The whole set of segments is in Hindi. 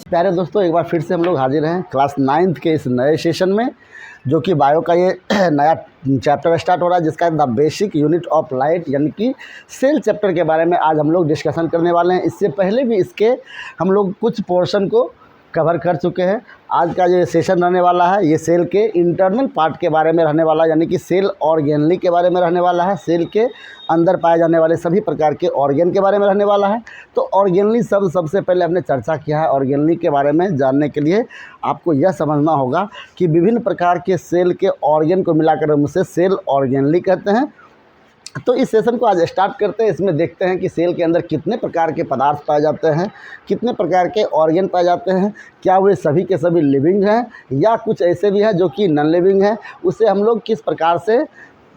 प्यारे दोस्तों, एक बार फिर से हम लोग हाजिर हैं क्लास 9th के इस नए सेशन में, जो कि बायो का ये नया चैप्टर स्टार्ट हो रहा है, जिसका the basic unit of light यानी कि सेल चैप्टर के बारे में आज हम लोग डिस्कशन करने वाले हैं। इससे पहले भी इसके हम लोग कुछ पोर्शन को कवर कर चुके हैं। आज का जो सेशन रहने वाला है ये सेल के इंटरनल पार्ट के बारे में रहने वाला है, यानी कि सेल ऑर्गेनली के बारे में रहने वाला है। सेल के अंदर पाए जाने वाले सभी प्रकार के ऑर्गेन के बारे में रहने वाला है। तो ऑर्गेनली सबसे पहले हमने चर्चा किया है। ऑर्गेनली के बारे में जानने के लिए आपको यह समझना होगा कि विभिन्न प्रकार के सेल के ऑर्गेन को मिलाकर हम उसे सेल ऑर्गेनली कहते हैं। तो इस सेशन को आज स्टार्ट करते हैं। इसमें देखते हैं कि सेल के अंदर कितने प्रकार के पदार्थ पाए जाते हैं, कितने प्रकार के ऑर्गेन पाए जाते हैं, क्या वे सभी के सभी लिविंग हैं या कुछ ऐसे भी हैं जो कि नॉन लिविंग हैं, उसे हम लोग किस प्रकार से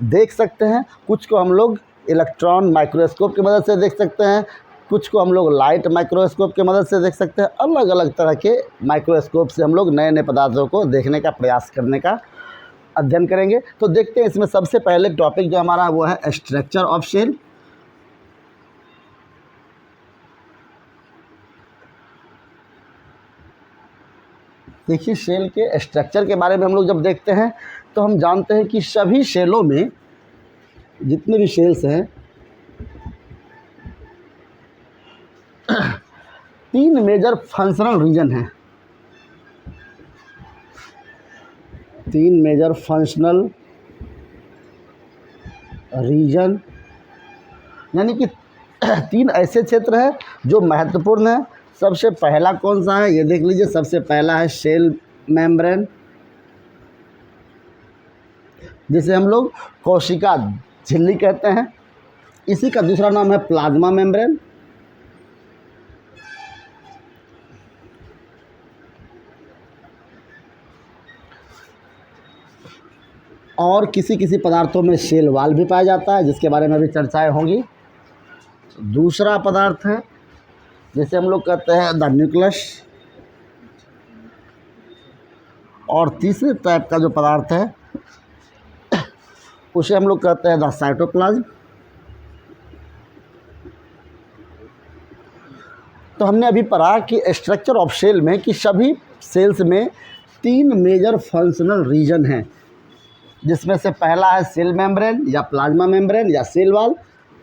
देख सकते हैं। कुछ को हम लोग इलेक्ट्रॉन माइक्रोस्कोप की मदद से देख सकते हैं, कुछ को हम लोग लाइट माइक्रोस्कोप की मदद से देख सकते हैं। अलग अलग तरह के माइक्रोस्कोप से हम लोग नए नए पदार्थों को देखने का प्रयास करने का अध्ययन करेंगे। तो देखते हैं इसमें सबसे पहले टॉपिक जो हमारा वो है स्ट्रक्चर ऑफ सेल। देखिए, सेल के स्ट्रक्चर के बारे में हम लोग जब देखते हैं तो हम जानते हैं कि सभी सेलों में जितने भी सेल्स हैं 3 मेजर फंक्शनल रीजन हैं। 3 मेजर फंक्शनल रीजन यानी कि 3 ऐसे क्षेत्र हैं जो महत्वपूर्ण हैं। सबसे पहला कौन सा है ये देख लीजिए। सबसे पहला है सेल मेम्ब्रेन, जिसे हम लोग कोशिका झिल्ली कहते हैं। इसी का दूसरा नाम है प्लाज्मा मेम्ब्रेन। और किसी किसी पदार्थों में सेल वाल भी पाया जाता है, जिसके बारे में भी चर्चाएं होंगी। दूसरा पदार्थ है जिसे हम लोग कहते हैं द न्यूक्लियस। और तीसरे टाइप का जो पदार्थ है उसे हम लोग कहते हैं द साइटोप्लाज्म। तो हमने अभी पढ़ा कि स्ट्रक्चर ऑफ सेल में कि सभी सेल्स में 3 मेजर फंक्शनल रीजन हैं, जिसमें से पहला है सेल मेम्ब्रेन या प्लाज्मा मेम्ब्रेन या सेल वाल,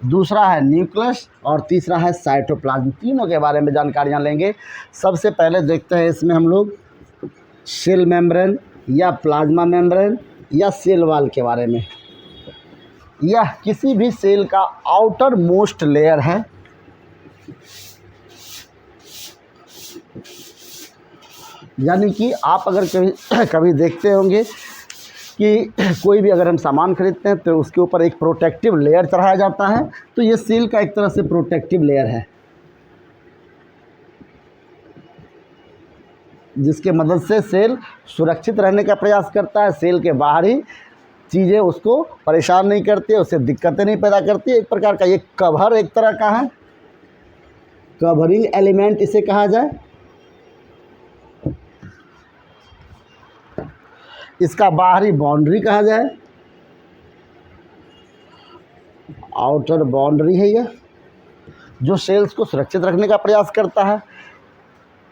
दूसरा है न्यूक्लियस और तीसरा है साइटोप्लाज्म। तीनों के बारे में जानकारियाँ लेंगे। सबसे पहले देखते हैं इसमें हम लोग सेल मेम्ब्रेन या प्लाज्मा मेम्ब्रेन या सेल वाल के बारे में। यह किसी भी सेल का आउटर मोस्ट लेयर है। यानी कि आप अगर कभी देखते होंगे कि कोई भी अगर हम सामान खरीदते हैं तो उसके ऊपर एक प्रोटेक्टिव लेयर चढ़ाया जाता है। तो ये सेल का एक तरह से प्रोटेक्टिव लेयर है, जिसके मदद से सेल सुरक्षित रहने का प्रयास करता है। सेल के बाहरी चीज़ें उसको परेशान नहीं करती, उससे दिक्कतें नहीं पैदा करती। एक प्रकार का ये कवर एक तरह का है, कवरिंग एलिमेंट इसे कहा जाए। इसका बाहरी बाउंड्री कहा जाए, आउटर बाउंड्री है यह, जो सेल्स को सुरक्षित रखने का प्रयास करता है।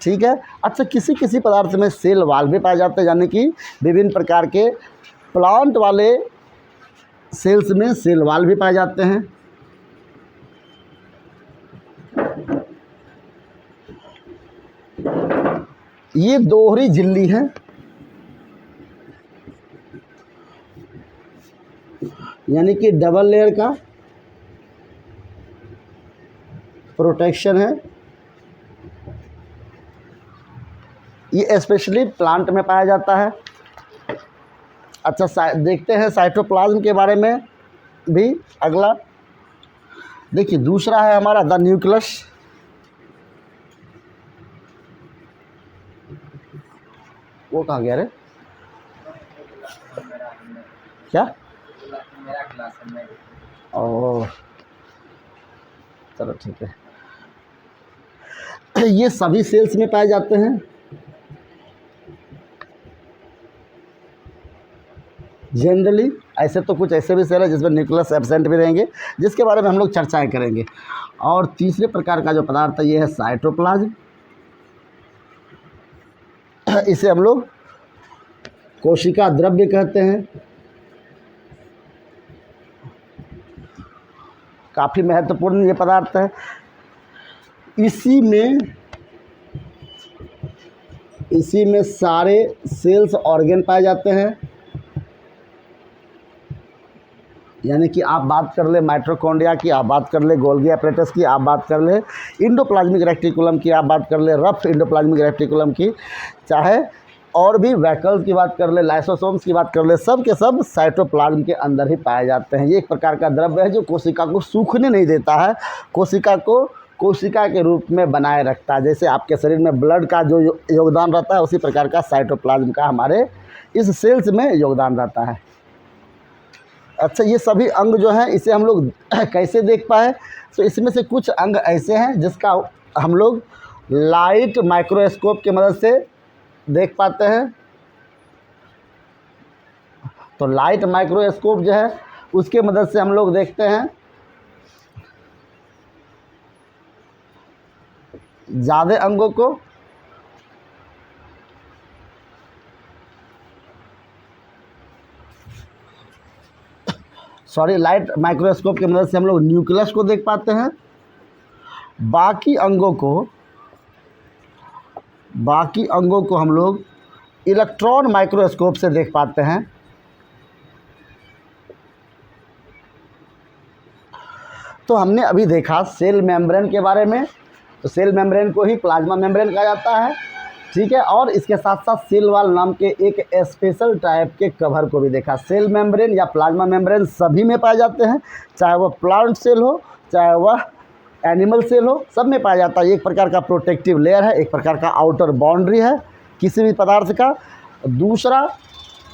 ठीक है। अच्छा, किसी किसी पदार्थ में सेल वाल भी पाए जाते हैं, यानी कि विभिन्न प्रकार के प्लांट वाले सेल्स में सेल वाल भी पाए जाते हैं। ये दोहरी झिल्ली है, यानी कि डबल लेयर का प्रोटेक्शन है। ये स्पेशली प्लांट में पाया जाता है। अच्छा, देखते हैं साइटोप्लाज्म के बारे में भी। अगला देखिए, दूसरा है हमारा द न्यूक्लियस। वो कहाँ गया रे? क्या? ओह, चलो ठीक है। ये सभी सेल्स में पाए जाते हैं। जनरली ऐसे तो कुछ ऐसे भी सेल है जिसमें न्यूक्लियस एब्सेंट भी रहेंगे, जिसके बारे में हम लोग चर्चाएं करेंगे। और तीसरे प्रकार का जो पदार्थ है ये है साइटोप्लाज्म। इसे हम लोग कोशिका द्रव्य कहते हैं। काफ़ी महत्वपूर्ण ये पदार्थ है। इसी में सारे सेल्स ऑर्गन पाए जाते हैं। यानी कि आप बात कर ले माइटोकॉन्ड्रिया की, आप बात कर ले गोल्गी एपरेटस की, आप बात कर ले इंडोप्लाज्मिक रेटिकुलम की, आप बात कर ले रफ इंडोप्लाज्मिक रेटिकुलम की, चाहे और भी वैकल्स की बात कर ले, लाइसोसोम्स की बात कर ले, सब के सब साइटोप्लाज्म के अंदर ही पाए जाते हैं। ये एक प्रकार का द्रव्य है जो कोशिका को सूखने नहीं देता है, कोशिका को कोशिका के रूप में बनाए रखता है। जैसे आपके शरीर में ब्लड का जो योगदान रहता है, उसी प्रकार का साइटोप्लाज्म का हमारे इस सेल्स में योगदान रहता है। अच्छा, ये सभी अंग जो हैं इसे हम लोग कैसे देख पाए? तो इसमें से कुछ अंग ऐसे हैं जिसका हम लोग लाइट माइक्रोस्कोप की मदद से देख पाते हैं। तो लाइट माइक्रोस्कोप जो है उसके मदद से हम लोग देखते हैं ज़्यादा अंगों को। लाइट माइक्रोस्कोप की मदद से हम लोग न्यूक्लियस को देख पाते हैं। बाकी अंगों को हम लोग इलेक्ट्रॉन माइक्रोस्कोप से देख पाते हैं। तो हमने अभी देखा सेल मेम्ब्रेन के बारे में। तो सेल मेम्ब्रेन को ही प्लाज्मा मेम्ब्रेन कहा जाता है, ठीक है। और इसके साथ साथ सेल वॉल नाम के एक स्पेशल टाइप के कवर को भी देखा। सेल मेम्ब्रेन या प्लाज्मा मेम्ब्रेन सभी में पाए जाते हैं, चाहे वह प्लांट सेल हो चाहे वह एनिमल सेल हो, सब में पाया जाता है। एक प्रकार का प्रोटेक्टिव लेयर है, एक प्रकार का आउटर बाउंड्री है किसी भी पदार्थ का। दूसरा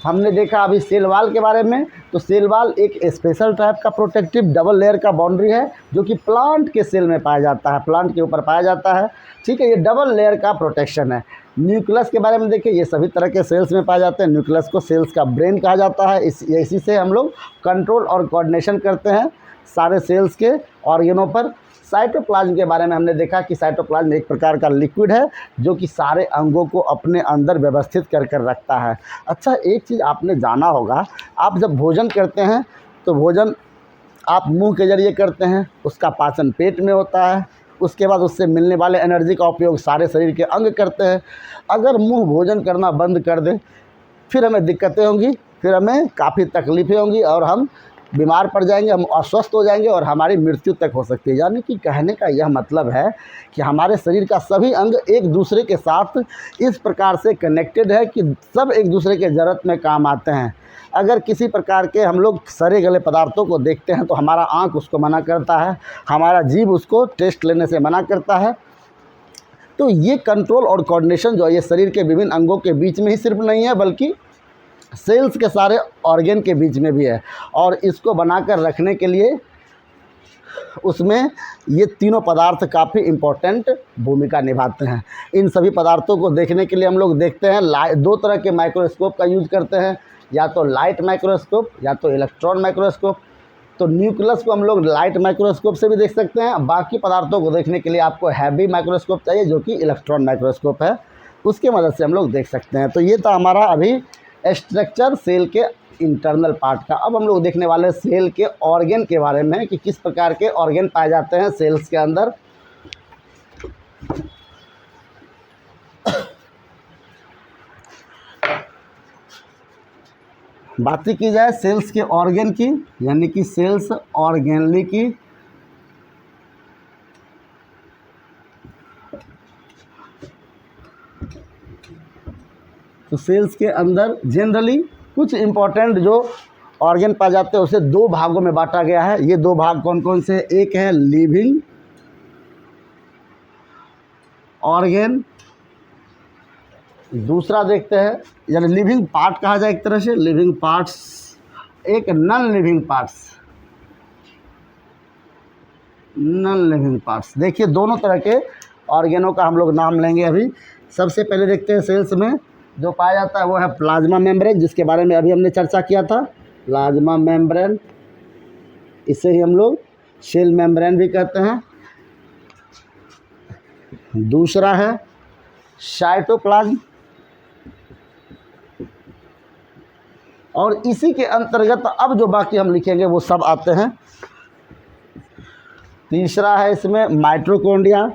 हमने देखा अभी सेल वॉल के बारे में। तो सेल वॉल एक स्पेशल टाइप का प्रोटेक्टिव डबल लेयर का बाउंड्री है जो कि प्लांट के सेल में पाया जाता है, प्लांट के ऊपर पाया जाता है, ठीक है। ये डबल लेयर का प्रोटेक्शन है। न्यूक्लियस के बारे में देखिए, ये सभी तरह के सेल्स में पाए जाते हैं। न्यूक्लियस को सेल्स का ब्रेन कहा जाता है। इसी से हम लोग कंट्रोल और कोऑर्डिनेशन करते हैं सारे सेल्स के ऑर्गेनों पर। साइटोप्लाज्म के बारे में हमने देखा कि साइटोप्लाज्म एक प्रकार का लिक्विड है जो कि सारे अंगों को अपने अंदर व्यवस्थित कर रखता है। अच्छा, एक चीज़ आपने जाना होगा, आप जब भोजन करते हैं तो भोजन आप मुंह के जरिए करते हैं, उसका पाचन पेट में होता है, उसके बाद उससे मिलने वाले एनर्जी का उपयोग सारे शरीर के अंग करते हैं। अगर मुंह भोजन करना बंद कर दे फिर हमें दिक्कतें होंगी, फिर हमें काफ़ी तकलीफ़ें होंगी और हम बीमार पड़ जाएंगे, हम अस्वस्थ हो जाएंगे और हमारी मृत्यु तक हो सकती है। यानी कि कहने का यह मतलब है कि हमारे शरीर का सभी अंग एक दूसरे के साथ इस प्रकार से कनेक्टेड है कि सब एक दूसरे के ज़रूरत में काम आते हैं। अगर किसी प्रकार के हम लोग सड़े गले पदार्थों को देखते हैं तो हमारा आँख उसको मना करता है, हमारा जीभ उसको टेस्ट लेने से मना करता है। तो ये कंट्रोल और कोऑर्डिनेशन जो है ये शरीर के विभिन्न अंगों के बीच में ही सिर्फ नहीं है बल्कि सेल्स के सारे ऑर्गन के बीच में भी है। और इसको बनाकर रखने के लिए उसमें ये तीनों पदार्थ काफ़ी इम्पोर्टेंट भूमिका निभाते हैं। इन सभी पदार्थों को देखने के लिए हम लोग देखते हैं दो तरह के माइक्रोस्कोप का यूज़ करते हैं, या तो लाइट माइक्रोस्कोप या तो इलेक्ट्रॉन माइक्रोस्कोप। तो न्यूक्लियस को हम लोग लाइट माइक्रोस्कोप से भी देख सकते हैं। बाकी पदार्थों को देखने के लिए आपको हैवी माइक्रोस्कोप चाहिए जो कि इलेक्ट्रॉन माइक्रोस्कोप है, उसके मदद से हम लोग देख सकते हैं। तो ये था हमारा अभी स्ट्रक्चर सेल के इंटरनल पार्ट का। अब हम लोग देखने वाले सेल के ऑर्गन के बारे में कि किस प्रकार के ऑर्गन पाए जाते हैं सेल्स के अंदर। बात की जाए सेल्स के ऑर्गन की, यानी कि सेल्स ऑर्गेनली की, तो सेल्स के अंदर जनरली कुछ इम्पोर्टेंट जो ऑर्गन पाए जाते हैं उसे दो भागों में बांटा गया है। ये दो भाग कौन कौन से? एक है लिविंग ऑर्गन, दूसरा देखते हैं यानी लिविंग पार्ट कहा जाए एक तरह से, लिविंग पार्ट्स, एक non living parts. Non living parts देखिए दोनों तरह के ऑर्गेनों का हम लोग नाम लेंगे अभी। सबसे पहले देखते हैं सेल्स में जो पाया जाता है वो है प्लाज्मा मेम्ब्रेन, जिसके बारे में अभी हमने चर्चा किया था। प्लाज्मा मेम्ब्रेन, इसे ही हम लोग सेल मेम्ब्रेन भी कहते हैं। दूसरा है साइटोप्लाज्म, और इसी के अंतर्गत अब जो बाकी हम लिखेंगे वो सब आते हैं। तीसरा है इसमें माइटोकॉन्ड्रिया,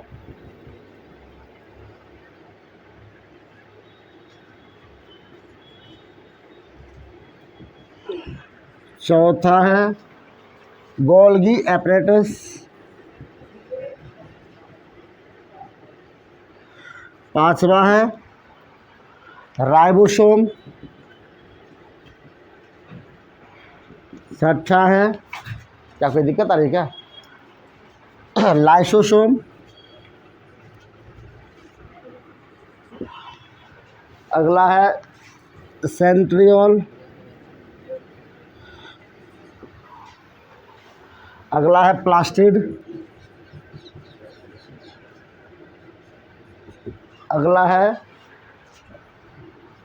चौथा है गोल्गी एपरेटस, पांचवा है राइबोसोम, छठा है, क्या कोई दिक्कत आ रही है क्या, लाइसोसोम, अगला है सेंट्रियोल, अगला है प्लास्टिड, अगला है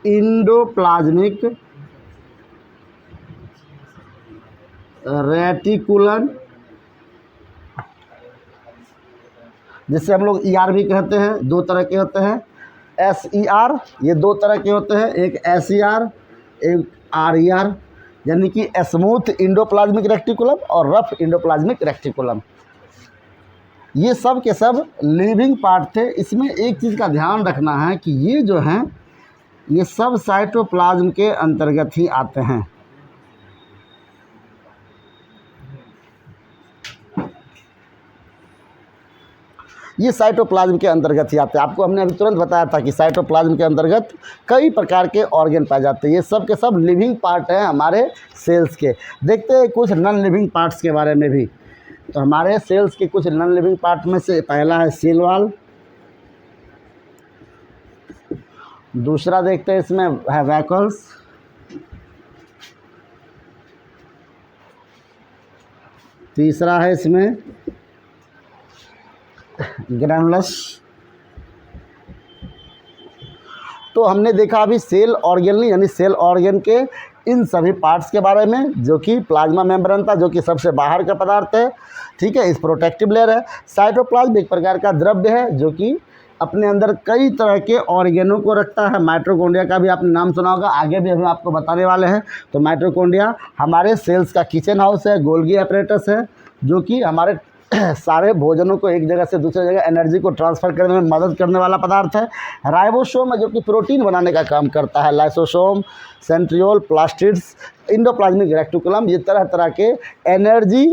इंडोप्लाज्मिक रेटिकुलम, जिसे हम लोग ER भी कहते हैं। दो तरह के होते हैं, SER, ये दो तरह के होते हैं, एक SER, एक RER, यानी कि स्मूथ इंडोप्लाज्मिक रेक्टिकुलम और रफ इंडोप्लाज्मिक रेक्टिकुलम। ये सब के सब लिविंग पार्ट थे। इसमें एक चीज़ का ध्यान रखना है कि ये जो हैं ये सब साइटोप्लाज्म के अंतर्गत ही आते हैं। ये साइटोप्लाज्म के अंतर्गत ही आते हैं। आपको हमने अभी तुरंत बताया था कि साइटोप्लाज्म के अंतर्गत कई प्रकार के ऑर्गन पाए जाते हैं। ये सब के सब लिविंग पार्ट हैं हमारे सेल्स के। देखते हैं कुछ नॉन लिविंग पार्ट्स के बारे में भी। तो हमारे सेल्स के कुछ नॉन लिविंग पार्ट में से पहला है सेल वॉल, दूसरा देखते हैं इसमें है वैक्यूल्स, तीसरा है इसमें ग्रैनुलस। तो हमने देखा अभी सेल ऑर्गेनली यानी सेल ऑर्गन के इन सभी पार्ट्स के बारे में, जो कि प्लाज्मा मेम्ब्रेन था, जो कि सबसे बाहर का पदार्थ है, ठीक है, इस प्रोटेक्टिव लेयर है। साइटोप्लाज्म एक प्रकार का द्रव्य है जो कि अपने अंदर कई तरह के ऑर्गेनों को रखता है। माइटोकॉन्ड्रिया का भी आपने नाम सुना होगा, आगे भी हम आपको बताने वाले हैं। तो माइटोकॉन्ड्रिया हमारे सेल्स का किचन हाउस है, गोल्गी एपरेटस है, जो कि हमारे सारे भोजनों को एक जगह से दूसरी जगह एनर्जी को ट्रांसफ़र करने में मदद करने वाला पदार्थ है। राइबोसोम है जो कि प्रोटीन बनाने का काम करता है। Lysosome, centriole, plastids, endoplasmic reticulum, ये तरह तरह के एनर्जी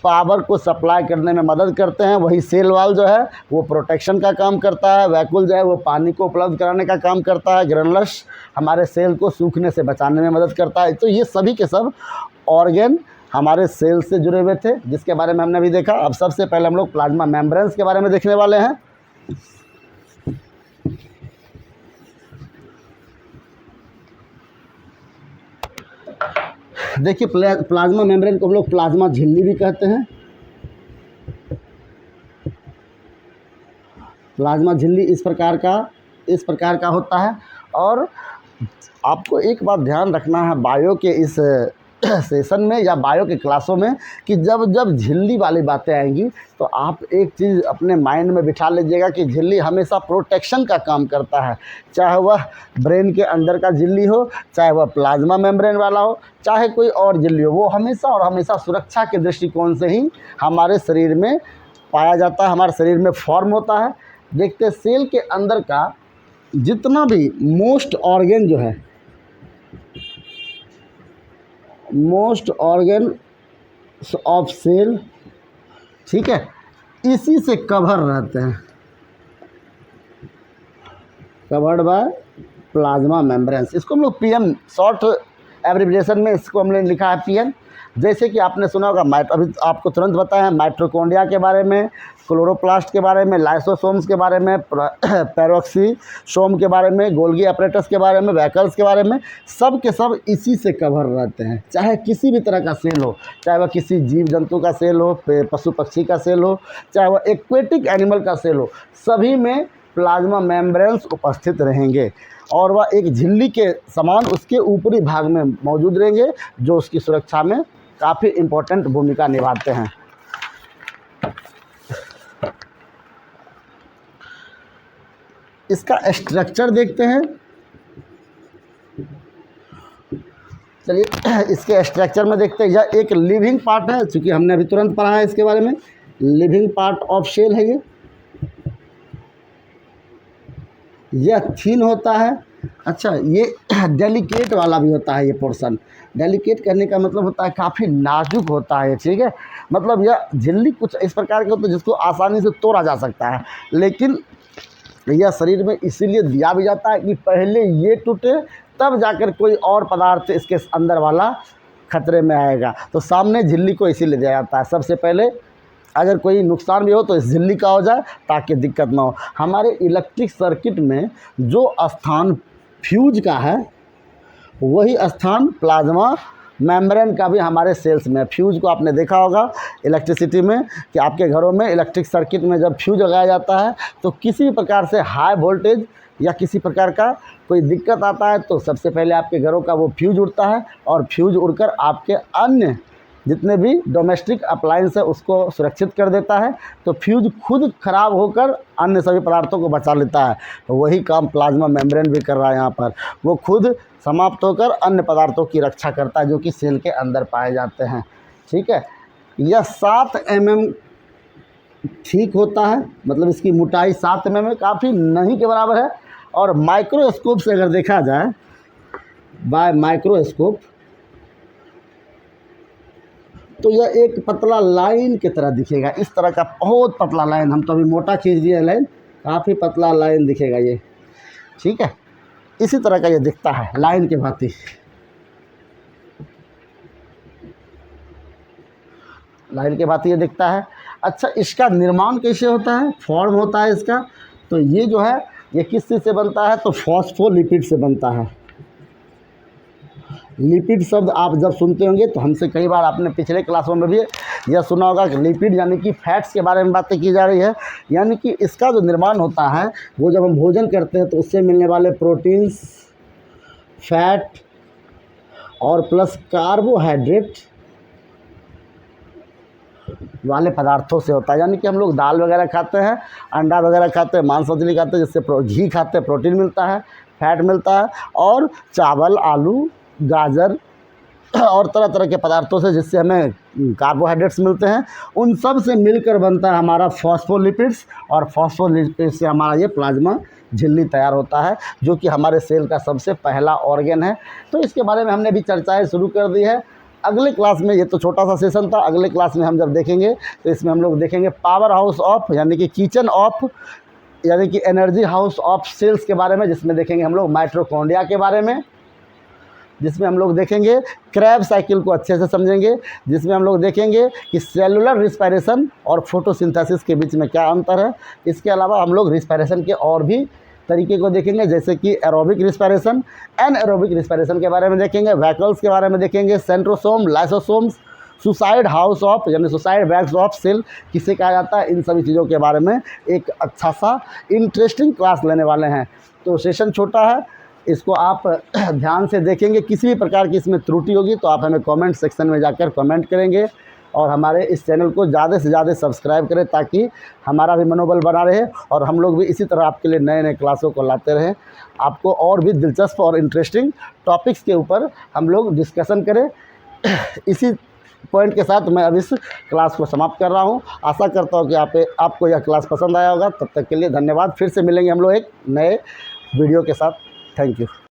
पावर को सप्लाई करने में मदद करते हैं। वही सेल वॉल जो है वो प्रोटेक्शन का काम करता है। वैक्यूल जो है वो पानी को उपलब्ध कराने का काम करता है। ग्रैनुलस हमारे सेल को सूखने से बचाने में मदद करता है। तो ये सभी के सब ऑर्गन हमारे सेल से जुड़े हुए थे, जिसके बारे में हमने अभी देखा। अब सबसे पहले हम लोग प्लाज्मा मेम्ब्रेन्स के बारे में देखने वाले हैं। देखिए, प्लाज्मा मेम्ब्रेन को हम लोग प्लाज्मा झिल्ली भी कहते हैं। प्लाज्मा झिल्ली इस प्रकार का होता है। और आपको एक बात ध्यान रखना है बायो के इस सेशन में या बायो के क्लासों में कि जब जब झिल्ली वाली बातें आएंगी तो आप एक चीज़ अपने माइंड में बिठा लीजिएगा कि झिल्ली हमेशा प्रोटेक्शन का काम करता है। चाहे वह ब्रेन के अंदर का झिल्ली हो, चाहे वह प्लाज्मा मेम्ब्रेन वाला हो, चाहे कोई और झिल्ली हो, वो हमेशा और हमेशा सुरक्षा के दृष्टिकोण से ही हमारे शरीर में पाया जाता है, हमारे शरीर में फॉर्म होता है। देखते सेल के अंदर का जितना भी मोस्ट ऑर्गन जो है, मोस्ट ऑर्गन ऑफ सेल, ठीक है, इसी से कवर रहते हैं, कवर्ड बाय प्लाज्मा मेम्ब्रेन्स। इसको हम लोग PM शॉर्ट एब्रिविएशन में इसको हमने लिखा है PM। जैसे कि आपने सुना होगा अभी आपको तुरंत बताया माइटोकॉन्ड्रिया के बारे में, क्लोरोप्लास्ट के बारे में, लाइसोसोम्स के बारे में, पेरोक्सीसोम के बारे में, गोल्गी एपरेटस के बारे में, वैक्यूल्स के बारे में, सब के सब इसी से कवर रहते हैं। चाहे किसी भी तरह का सेल हो, चाहे वह किसी जीव जंतु का सेल हो, पशु पक्षी का सेल हो, चाहे वह एक्वेटिक एनिमल का सेल हो, सभी में प्लाज्मा मेम्ब्रेन्स उपस्थित रहेंगे और वह एक झिल्ली के समान उसके ऊपरी भाग में मौजूद रहेंगे, जो उसकी सुरक्षा में काफ़ी इम्पोर्टेंट भूमिका निभाते हैं। इसका स्ट्रक्चर देखते हैं। चलिए इसके स्ट्रक्चर में देखते हैं। यह एक लिविंग पार्ट है, चूँकि हमने अभी तुरंत पढ़ा है इसके बारे में। लिविंग पार्ट ऑफ शेल है यह थीन होता है। अच्छा, ये डेलिकेट वाला भी होता है ये पोर्शन। डेलिकेट करने का मतलब होता है काफ़ी नाजुक होता है, ठीक है। मतलब यह झिल्ली कुछ इस प्रकार के होते हैं जिसको आसानी से तोड़ा जा सकता है, लेकिन यह शरीर में इसीलिए दिया भी जाता है कि पहले ये टूटे तब जाकर कोई और पदार्थ इसके अंदर वाला खतरे में आएगा। तो सामने झिल्ली को इसीलिए दिया जाता है, सबसे पहले अगर कोई नुकसान भी हो तो इस झिल्ली का हो जाए ताकि दिक्कत ना हो। हमारे इलेक्ट्रिक सर्किट में जो स्थान फ्यूज का है वही स्थान प्लाज्मा मेम्ब्रेन का भी हमारे सेल्स में। फ्यूज को आपने देखा होगा इलेक्ट्रिसिटी में कि आपके घरों में इलेक्ट्रिक सर्किट में जब फ्यूज लगाया जाता है तो किसी प्रकार से हाई वोल्टेज या किसी प्रकार का कोई दिक्कत आता है तो सबसे पहले आपके घरों का वो फ्यूज उड़ता है, और फ्यूज उड़कर आपके अन्य जितने भी डोमेस्टिक अप्लायंस है उसको सुरक्षित कर देता है। तो फ्यूज खुद खराब होकर अन्य सभी पदार्थों को बचा लेता है। वही काम प्लाज्मा मेम्ब्रेन भी कर रहा है यहाँ पर। वो खुद समाप्त होकर अन्य पदार्थों की रक्षा करता है जो कि सेल के अंदर पाए जाते हैं, ठीक है। यह 7 mm ठीक होता है, मतलब इसकी मोटाई 7 mm है, काफ़ी नहीं के बराबर है। और माइक्रोस्कोप से अगर देखा जाए, बाय माइक्रोस्कोप, तो यह एक पतला लाइन की तरह दिखेगा। इस तरह का बहुत पतला लाइन, हम तो अभी मोटा खींच दिए लाइन, काफ़ी पतला लाइन दिखेगा ये, ठीक है। इसी तरह का ये दिखता है लाइन के भांति। लाइन के भांति ये दिखता है। अच्छा, इसका निर्माण कैसे होता है, फॉर्म होता है इसका, तो ये जो है ये किस चीज़ से बनता है, तो फॉस्फोलिपिड से बनता है। लिपिड शब्द आप जब सुनते होंगे तो हमसे कई बार आपने पिछले क्लासों में भी यह सुना होगा कि लिपिड यानी कि फैट्स के बारे में बातें की जा रही है। यानी कि इसका जो निर्माण होता है वो जब हम भोजन करते हैं तो उससे मिलने वाले प्रोटीन्स, फैट और प्लस कार्बोहाइड्रेट वाले पदार्थों से होता है। यानी कि हम लोग दाल वगैरह खाते हैं, अंडा वगैरह खाते हैं, मांस मछली खाते हैं, जिससे घी खाते हैं, प्रोटीन मिलता है, फैट मिलता है, और चावल, आलू, गाजर और तरह तरह के पदार्थों से जिससे हमें कार्बोहाइड्रेट्स मिलते हैं, उन सब से मिलकर बनता है हमारा फॉस्फोलिपिड्स। और फॉस्फोलिपिड्स से हमारा ये प्लाज्मा झिल्ली तैयार होता है जो कि हमारे सेल का सबसे पहला ऑर्गन है। तो इसके बारे में हमने भी चर्चाएं शुरू कर दी है। अगले क्लास में, ये तो छोटा सा सेशन था, अगले क्लास में हम जब देखेंगे तो इसमें हम लोग देखेंगे पावर हाउस ऑफ, यानी कि किचन ऑफ, यानी कि एनर्जी हाउस ऑफ सेल्स के बारे में, जिसमें देखेंगे हम लोग माइटोकॉन्ड्रिया के बारे में, जिसमें हम लोग देखेंगे क्रैब साइकिल को अच्छे से समझेंगे, जिसमें हम लोग देखेंगे कि सेलुलर रिस्पायरेशन और फोटोसिंथेसिस के बीच में क्या अंतर है। इसके अलावा हम लोग रिस्पायरेशन के और भी तरीके को देखेंगे, जैसे कि एरोबिक रिस्पायरेशन, एनएरोबिक रिस्पायरेशन के बारे में देखेंगे, वैकल्स के बारे में देखेंगे, centrosome, lysosomes, suicide house of यानी सुसाइड बैग्स ऑफ सेल किसे कहा जाता है, इन सभी चीज़ों के बारे में एक अच्छा सा इंटरेस्टिंग क्लास लेने वाले हैं। तो सेशन छोटा है, इसको आप ध्यान से देखेंगे। किसी भी प्रकार की इसमें त्रुटि होगी तो आप हमें कमेंट सेक्शन में जाकर कमेंट करेंगे, और हमारे इस चैनल को ज़्यादा से ज़्यादा सब्सक्राइब करें ताकि हमारा भी मनोबल बना रहे और हम लोग भी इसी तरह आपके लिए नए नए क्लासों को लाते रहें। आपको और भी दिलचस्प और इंटरेस्टिंग टॉपिक्स के ऊपर हम लोग डिस्कशन करें। इसी पॉइंट के साथ मैं अब इस क्लास को समाप्त कर रहा हूं। आशा करता हूं कि आपको यह क्लास पसंद आया होगा। तब तक के लिए धन्यवाद। फिर से मिलेंगे हम लोग एक नए वीडियो के साथ। Thank you.